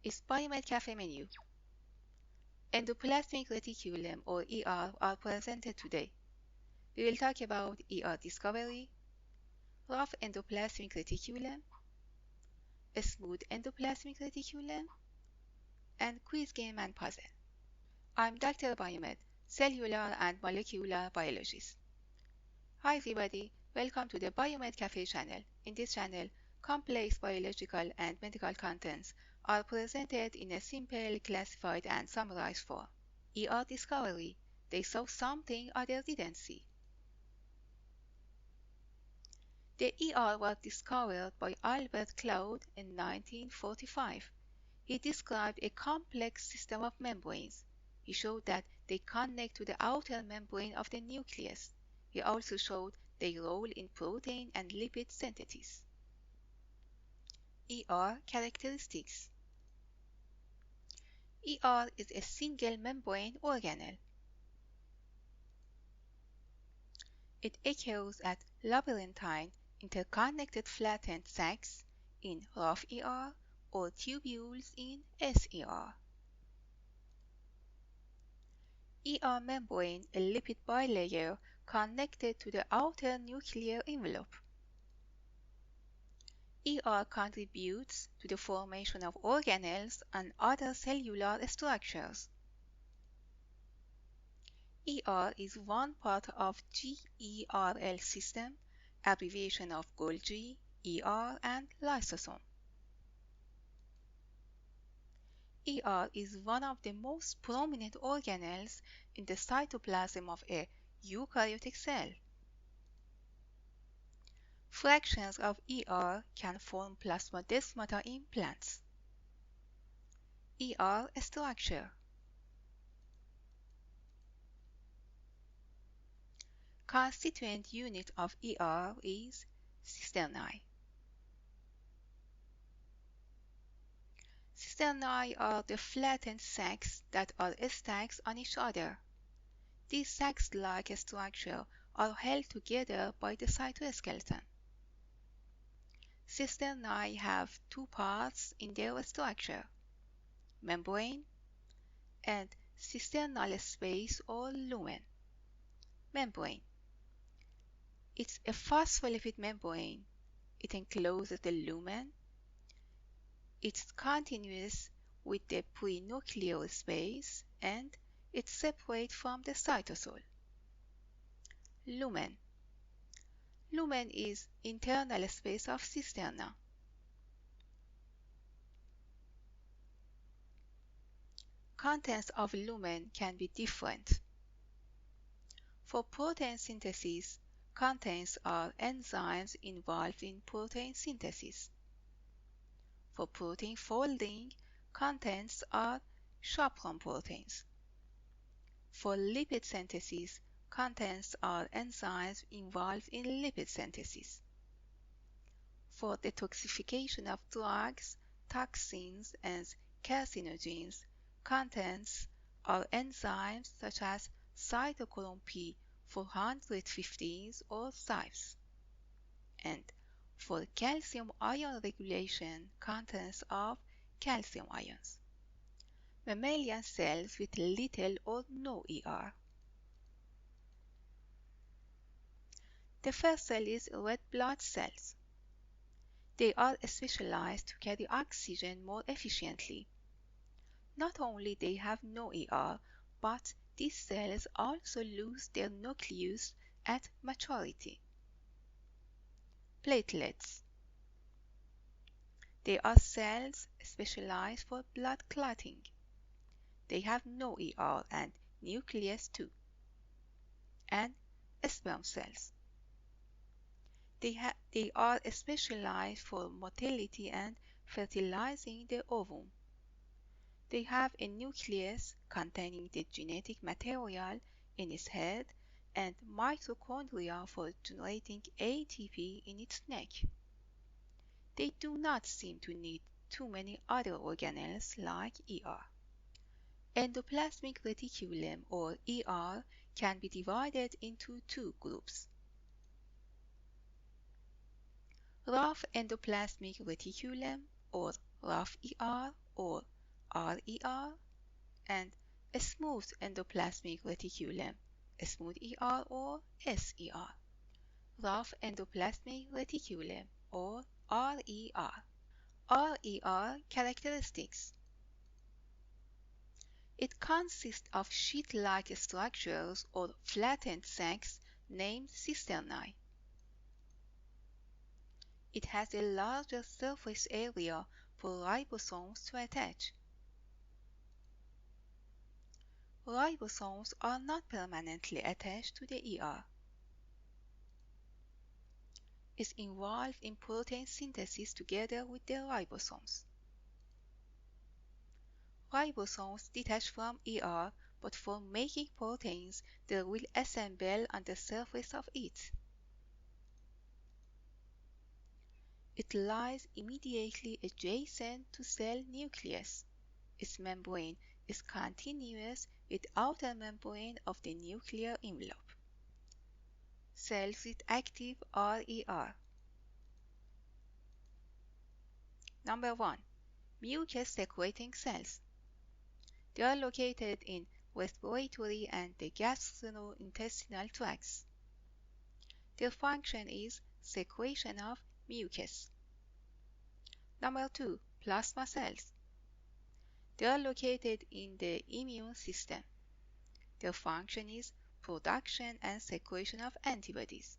is Biomed Cafe menu. Endoplasmic reticulum or ER are presented today. We will talk about ER discovery, rough endoplasmic reticulum, a smooth endoplasmic reticulum, and quiz game and puzzle. I'm Dr. Biomed, cellular and molecular biologist. Hi everybody, welcome to the Biomed Cafe channel. In this channel, complex biological and medical contents are presented in a simple, classified and summarized form. ER discovery. They saw something others didn't see. The ER was discovered by Albert Claude in 1945. He described a complex system of membranes. He showed that they connect to the outer membrane of the nucleus. He also showed their role in protein and lipid synthesis. ER characteristics. ER is a single membrane organelle. It occurs at labyrinthine interconnected flattened sacs in rough ER or tubules in SER. ER membrane, a lipid bilayer connected to the outer nuclear envelope. ER contributes to the formation of organelles and other cellular structures. ER is one part of GERL system, abbreviation of Golgi, ER, and lysosome. ER is one of the most prominent organelles in the cytoplasm of a eukaryotic cell. Fractions of ER can form plasmodesmata in plants. ER structure. Constituent unit of ER is cisternae. Cisternae are the flattened sacs that are stacked on each other. These sacs-like structures are held together by the cytoskeleton. Cisternae have two parts in their structure, membrane and cisternal space or lumen. Membrane. It's a phospholipid membrane. It encloses the lumen. It's continuous with the prenuclear space and it's separate from the cytosol. Lumen. Lumen is internal space of cisterna. Contents of lumen can be different. For protein synthesis, contents are enzymes involved in protein synthesis. For protein folding, contents are chaperone proteins. For lipid synthesis, contents are enzymes involved in lipid synthesis. For detoxification of drugs, toxins, and carcinogens, contents are enzymes such as cytochrome P450s or CYPs. And for calcium ion regulation, contents of calcium ions. Mammalian cells with little or no ER. The first cell is red blood cells. They are specialized to carry oxygen more efficiently. Not only they have no ER, but these cells also lose their nucleus at maturity. Platelets. They are cells specialized for blood clotting. They have no ER and nucleus too. And sperm cells. They are specialized for motility and fertilizing the ovum. They have a nucleus containing the genetic material in its head and mitochondria for generating ATP in its neck. They do not seem to need too many other organelles like ER. Endoplasmic reticulum or ER can be divided into two groups. Rough endoplasmic reticulum or rough ER or RER, and a smooth endoplasmic reticulum, smooth ER or SER. Rough endoplasmic reticulum or RER. RER characteristics. It consists of sheet-like structures or flattened sacs named cisternae. It has a larger surface area for ribosomes to attach. Ribosomes are not permanently attached to the ER. Is involved in protein synthesis together with the ribosomes. Ribosomes detach from ER, but for making proteins, they will assemble on the surface of it. It lies immediately adjacent to cell nucleus. Its membrane is continuous with outer membrane of the nuclear envelope. Cells with active RER. Number 1. Mucus-secreting cells. They are located in respiratory and the gastrointestinal tracts. Their function is secretion of mucus. Number 2. Plasma cells. They are located in the immune system. Their function is production and secretion of antibodies.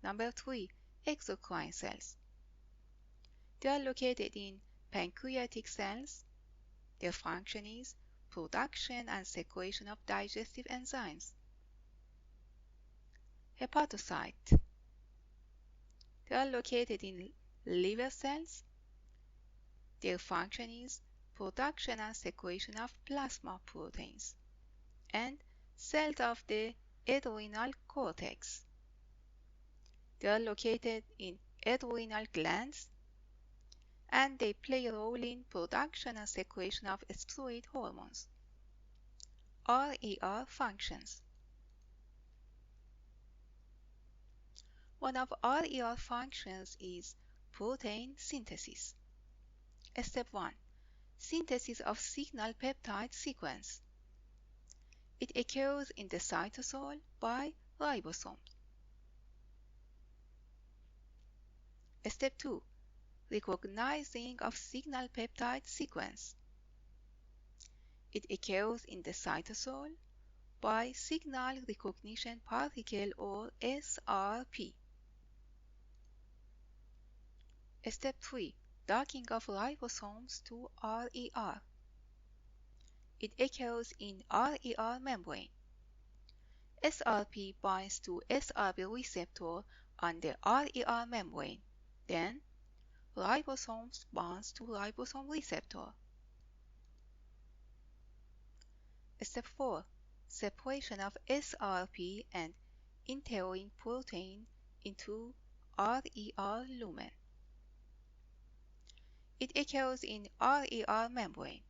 Number 3. Exocrine cells. They are located in pancreatic cells. Their function is production and secretion of digestive enzymes. Hepatocyte. They are located in liver cells. Their function is production and secretion of plasma proteins. And cells of the adrenal cortex. They are located in adrenal glands, and they play a role in production and secretion of steroid hormones. RER functions. One of RER functions is protein synthesis. Step 1. Synthesis of signal peptide sequence. It occurs in the cytosol by ribosomes. Step 2. Recognizing of signal peptide sequence. It occurs in the cytosol by signal recognition particle or SRP. Step 3. Docking of ribosomes to RER. It occurs in RER membrane. SRP binds to SRP receptor on the RER membrane. Then, ribosomes binds to ribosome receptor. Step 4. Separation of SRP and entering protein into RER lumen. It occurs in RER membrane.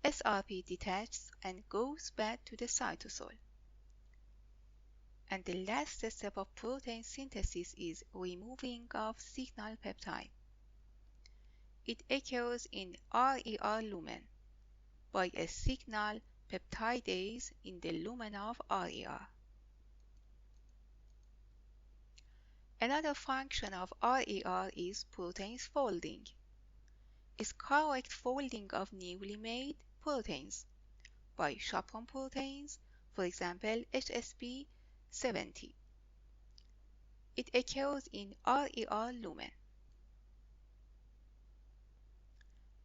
SRP detaches and goes back to the cytosol. And the last step of protein synthesis is removing of signal peptide. It occurs in RER lumen by a signal peptidase in the lumen of RER. Another function of RER is proteins folding. Is correct folding of newly made proteins by chaperone proteins, for example HSP70. It occurs in RER lumen.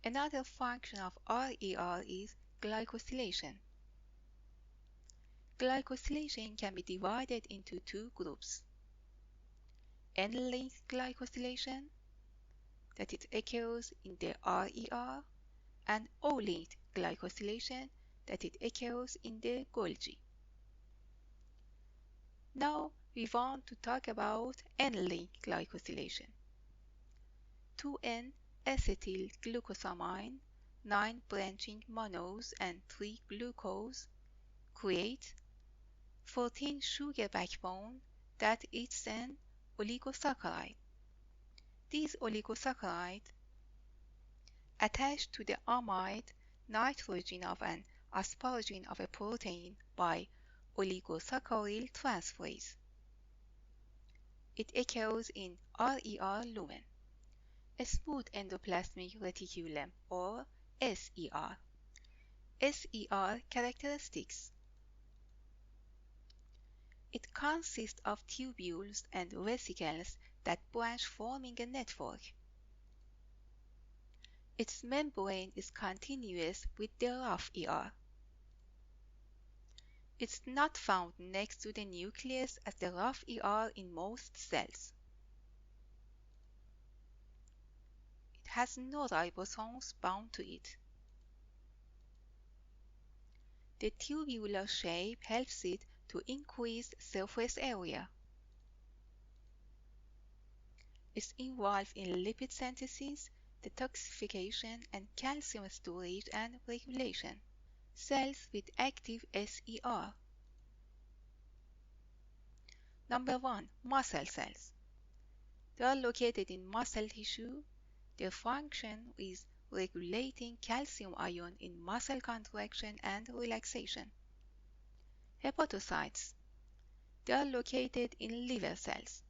Another function of RER is glycosylation. Glycosylation can be divided into two groups. N-linked glycosylation, that it occurs in the RER, and O-linked glycosylation, that it occurs in the Golgi. Now we want to talk about N-linked glycosylation. 2N-acetyl-glucosamine, 9 branching monos and 3 glucose create 14 sugar backbone that is an oligosaccharide. These oligosaccharides attached to the amide nitrogen of an asparagine of a protein by oligosaccharide transferase. It occurs in RER lumen, a smooth endoplasmic reticulum, or SER. SER characteristics. It consists of tubules and vesicles that branch, forming a network. Its membrane is continuous with the rough ER. It's not found next to the nucleus as the rough ER in most cells. It has no ribosomes bound to it. The tubular shape helps it to increase surface area. It's involved in lipid synthesis, detoxification, and calcium storage and regulation. Cells with active SER. Number 1. Muscle cells. They are located in muscle tissue. Their function is regulating calcium ion in muscle contraction and relaxation. Hepatocytes. They are located in liver cells.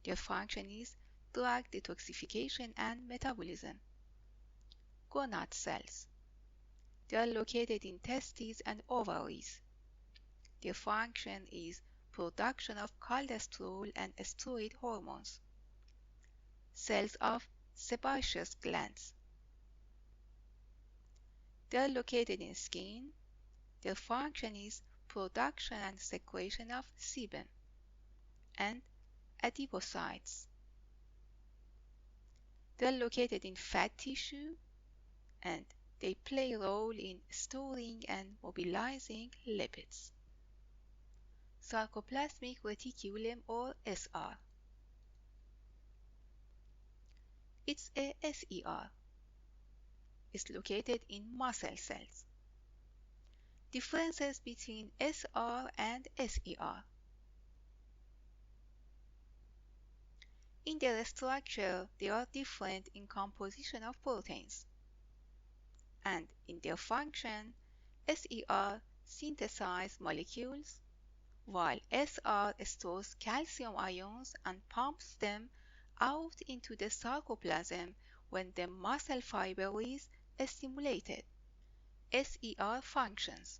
Their function is drug detoxification and metabolism. Gonad cells. They are located in testes and ovaries. Their function is production of cholesterol and steroid hormones. Cells of sebaceous glands. They are located in skin. Their function is production and secretion of sebum. And adipocytes. They are located in fat tissue, and they play a role in storing and mobilizing lipids. Sarcoplasmic Reticulum, or SR. It's a SER. It's located in muscle cells. Differences between SR and SER. In their structure, they are different in composition of proteins. And in their function, SER synthesizes molecules, while SR stores calcium ions and pumps them out into the sarcoplasm when the muscle fiber is stimulated. SER functions.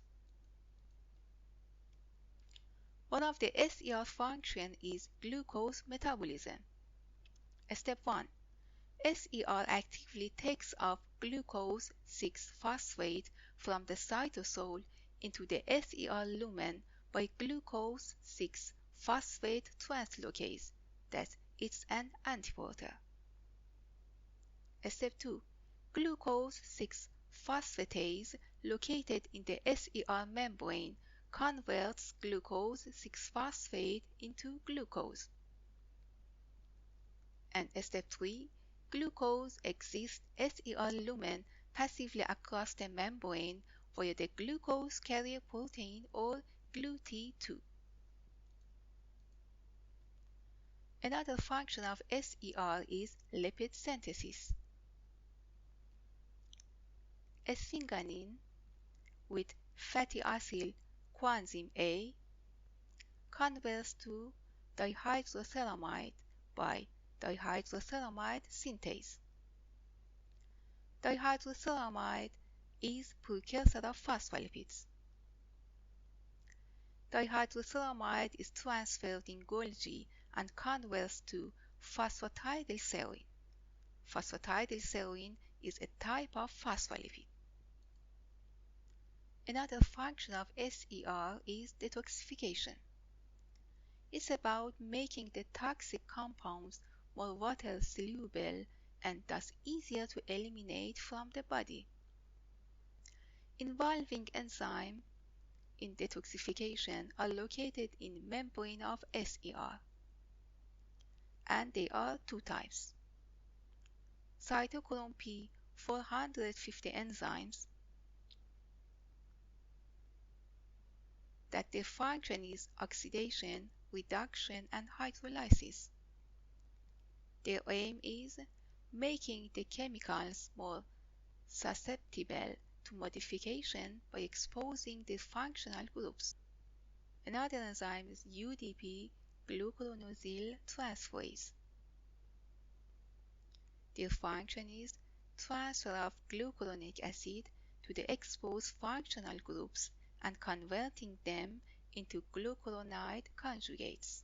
One of the SER functions is glucose metabolism. Step 1. SER actively takes up glucose 6-phosphate from the cytosol into the SER lumen by glucose 6-phosphate translocase, that it's an antiporter. Step 2. Glucose 6-phosphatase located in the SER membrane converts glucose 6-phosphate into glucose. And step 3. Glucose exits SER lumen passively across the membrane via the glucose carrier protein, or GLUT2. Another function of SER is lipid synthesis. Sphingosine with fatty acid coenzyme A converts to dihydroceramide by dihydroceramide synthase. Dihydroceramide is precursor of phospholipids. Dihydroceramide is transferred in Golgi and converts to phosphatidylserine. Phosphatidylserine is a type of phospholipid. Another function of SER is detoxification. It's about making the toxic compounds more water-soluble and thus easier to eliminate from the body. Involving enzymes in detoxification are located in membrane of SER, and they are two types. Cytochrome P450 enzymes that their function is oxidation, reduction, and hydrolysis. Their aim is making the chemicals more susceptible to modification by exposing the functional groups. Another enzyme is UDP glucuronosyl transferase. Their function is transfer of glucuronic acid to the exposed functional groups and converting them into glucuronide conjugates.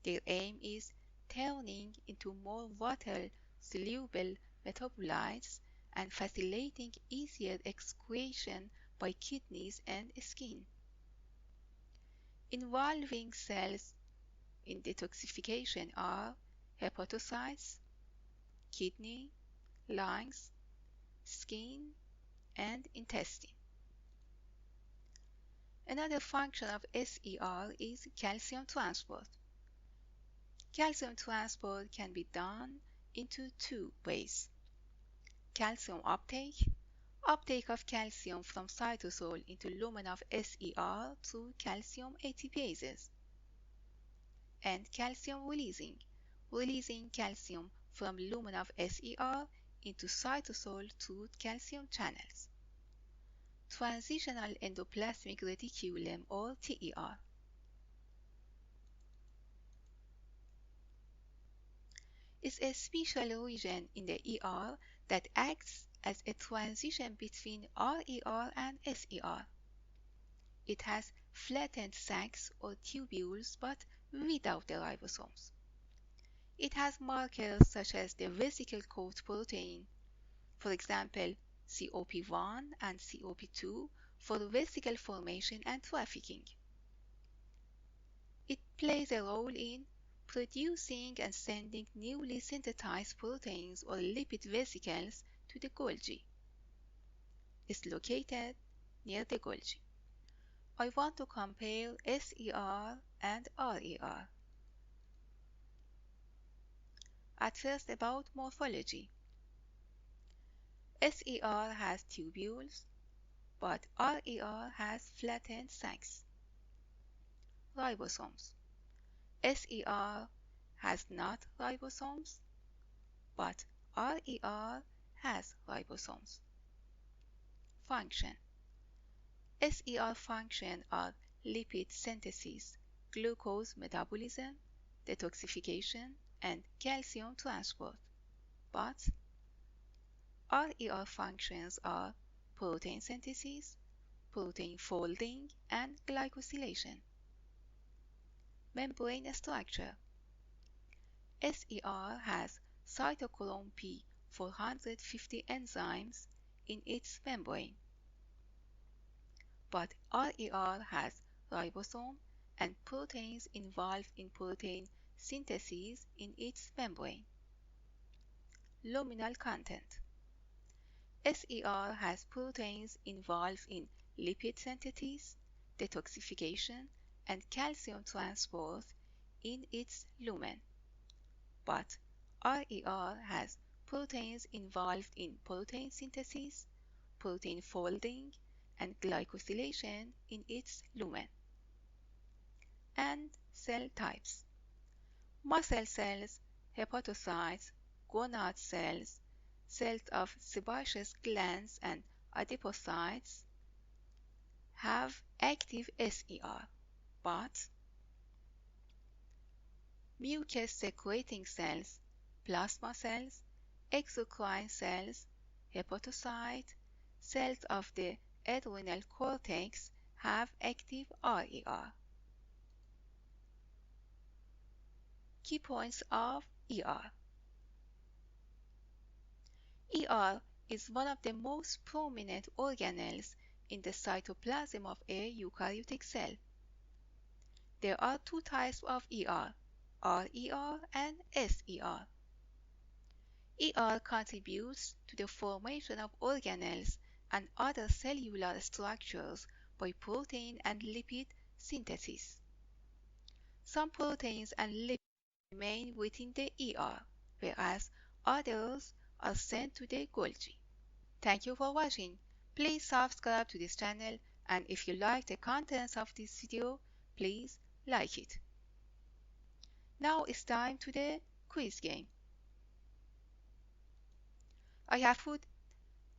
Their aim is turning into more water-soluble metabolites and facilitating easier excretion by kidneys and skin. Involving cells in detoxification are hepatocytes, kidney, lungs, skin, and intestine. Another function of SER is calcium transport. Calcium transport can be done into two ways. Calcium uptake of calcium from cytosol into lumen of SER through calcium ATPases. And calcium releasing calcium from lumen of SER into cytosol through calcium channels. Transitional endoplasmic reticulum or TER. Is a special region in the ER that acts as a transition between RER and SER. It has flattened sacs or tubules but without the ribosomes. It has markers such as the vesicle coat protein, for example, COP1 and COP2 for vesicle formation and trafficking. It plays a role in producing and sending newly synthesized proteins or lipid vesicles to the Golgi. It's located near the Golgi. I want to compare SER and RER. At first, about morphology. SER has tubules, but RER has flattened sacs. Ribosomes. SER has not ribosomes, but RER has ribosomes. Function. SER function are lipid synthesis, glucose metabolism, detoxification, and calcium transport, but RER functions are protein synthesis, protein folding, and glycosylation. Membrane structure. SER has cytochrome P450 enzymes in its membrane, but RER has ribosome and proteins involved in protein synthesis in its membrane. Luminal content. SER has proteins involved in lipid synthesis, detoxification, and calcium transport in its lumen, but RER has proteins involved in protein synthesis, protein folding, and glycosylation in its lumen. And cell types. Muscle cells, hepatocytes, gonad cells, cells of sebaceous glands, and adipocytes have active SER, but mucus secreting cells, plasma cells, exocrine cells, hepatocyte, cells of the adrenal cortex have active RER. Key points of ER. ER is one of the most prominent organelles in the cytoplasm of a eukaryotic cell. There are two types of ER, RER and SER. ER contributes to the formation of organelles and other cellular structures by protein and lipid synthesis. Some proteins and lipids remain within the ER, whereas others are sent to the Golgi. Thank you for watching. Please subscribe to this channel, and if you like the contents of this video, please like it. Now it's time to the quiz game. I have put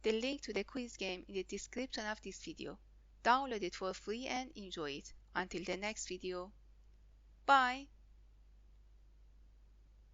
the link to the quiz game in the description of this video. Download it for free and enjoy it. Until the next video. Bye!